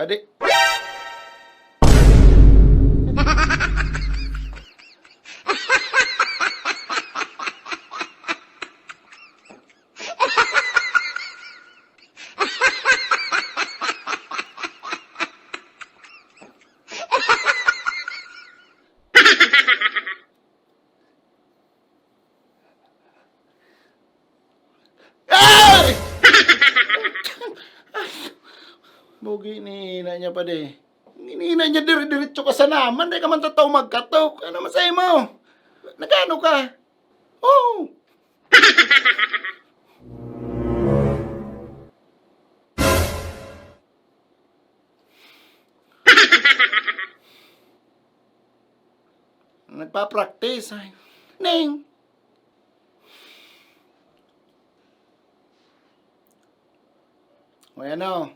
Pwede. Ay! Bugi ni ina niya pa de. Ina niya dire-diretso ka sa naman. Di ka man tataw magkatok. Ano masay mo? Nagano ka? Oh! Nagpa-practice. Ay, Ning! O ano?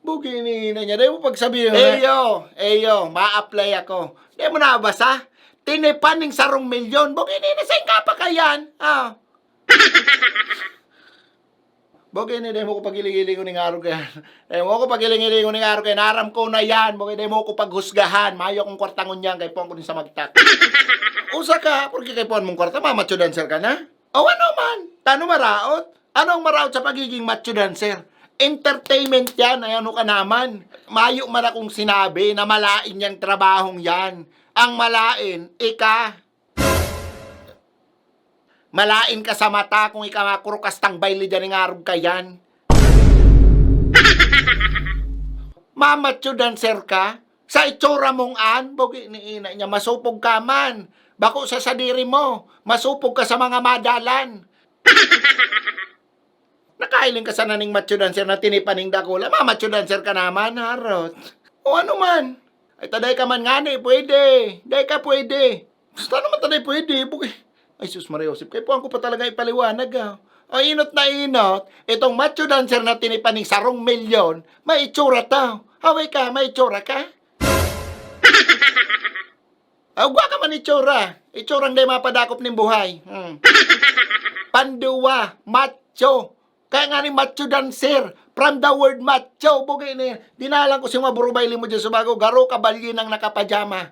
Bugi ni ina niya. Di mo pagsabihin. Eyo, ma-apply ako. Di mo nabasa? Tinipaning sarong milyon. Bugi ni ina, saan ka pa kayan? Ah. Bugi ni, di mo ko pagiling-iling ko ng araw kaya. Di mo ko pagiling-iling ko ng araw kaya. Naram ko na yan. Bugi di mo ko paghusgahan. Mayo kong kwartangon yan. Kaya po ko din sa magtak. Usa ka, porque kay puan mong kwarta, macho dancer ka na? O ano man? Tano maraot? Anong maraot sa pagiging macho dancer? Entertainment yan, ay ano ka naman. Mayo man akong sinabi na malain yung trabahong yan. Ang malain, ika. Malain ka sa mata kung ika makurukas tang baili dyan ng arog ka yan. Mamacho dancer ka? Sa itsura mong an, bugi ni ina niya, masupog ka man. Bako sa sadiri mo, masupog ka sa mga madalan. Nakailing ka sa naning macho dancer na tinipaning dakula. Macho dancer ka naman, harot. O ano man. Ay, taday ka man nga ni, pwede. Day ka pwede. Basta naman taday pwede. Buki. Ay, sus Maria Josep, kaya po ko pa talaga ipaliwanag, ah. Ay, inot na inot, itong macho dancer na tinipaning sarong milyon, may itsura tao. Haway ka, may itsura ka? Agwa ka man itsura. Itsurang day mapadakop ng buhay. Panduwa, macho. Kaya nga ni macho dancer. From the word macho. Bugay ni, dinalang ko si mga burubayli mo dyan sa bago. Garo kabalyin ang nakapajama.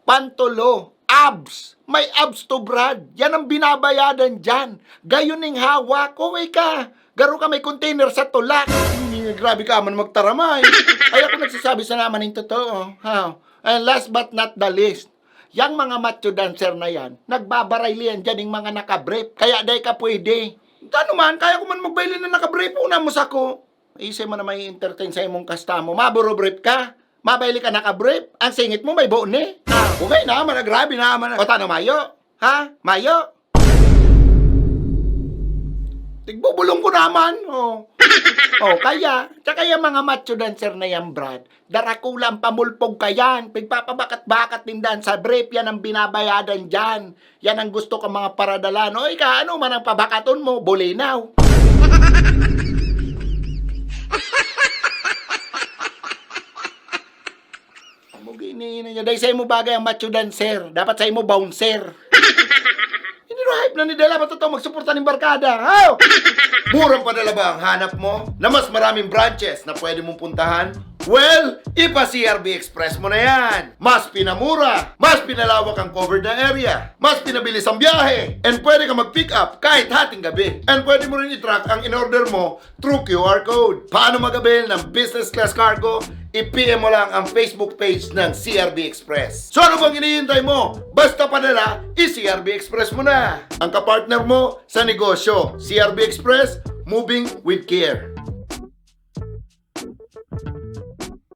Pantulo, abs. May abs to Brad. Yan ang binabayadan dyan. Gayon ng hawak. Uy ka. Garo ka may container sa tulak. Grabe ka man magtaramay. Ay ako nagsasabi sa naman ng totoo. And last but not the least, yang mga macho dancer na yan, nagbabaraylian dyan yung mga nakabrief. Kaya day ka pwede. Ano man, kaya ko man magbayli na nakabrief. Una mo sa ko. Isay mo na may entertain sa imong kasta mo. Maburo brief ka. Mabayli ka nakabrief. Ang singit mo may buon eh. Okay na, grabe naman. O tano, Mayo? Ha? Mayo? Tigbubulong ko naman. Kaya yung mga macho dancer na yan, Brad, darakulang pamulpog ka yan. Pigpapabakat-bakat din dan sa brief, yan ang binabayadan dyan. Yan ang gusto ka mga paradalan. O ika, ano man ang pabakaton mo? Bulinaw. Mugini niya. Dahil sa imo bagay ang macho dancer. Dapat sa imo bouncer. Hype na ni Dela, matataw magsuporta ng barkada. How? Burang padala ba ang hanap mo na mas maraming branches na pwede mong puntahan? Well, ipa-CRB Express mo na yan. Mas pinamura, mas pinalawak ang covered na area, mas pinabilis ang biyahe, and pwede ka mag-pick up kahit hating gabi. And pwede mo rin i-track ang in-order mo through QR code. Paano mag-avail ng business class cargo? I-PM mo lang ang Facebook page ng CRB Express. So ano bang hinihintay mo? Basta padala, i-CRB Express mo na. Ang kapartner mo sa negosyo, CRB Express, moving with care.